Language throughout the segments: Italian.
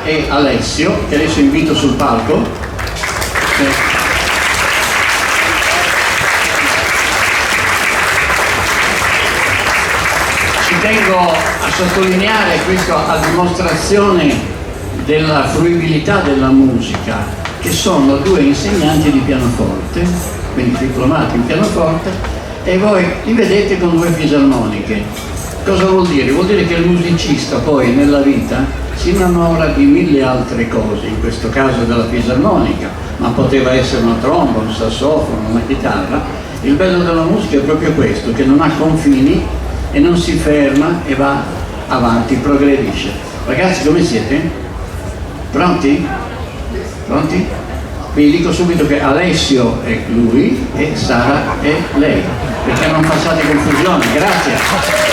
Sara e Alessio, che adesso invito sul palco. Ci tengo a sottolineare questo a dimostrazione della fruibilità della musica, che sono due insegnanti di pianoforte, quindi diplomati in pianoforte, e voi li vedete con due fisarmoniche. Cosa vuol dire? Vuol dire che il musicista poi nella vita si innamora di mille altre cose, in questo caso della fisarmonica, ma poteva essere una tromba, un sassofono, una chitarra. Il bello della musica è proprio questo, che non ha confini e non si ferma e va avanti, progredisce. Ragazzi, come siete? Pronti? Pronti? Vi dico subito che Alessio è lui e Sara è lei, perché non passate confusione. Grazie.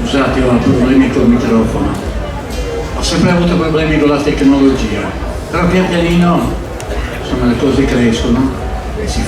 Scusate, ho problemi col microfono. Ho sempre avuto problemi con la tecnologia, però pian pianino insomma le cose crescono e si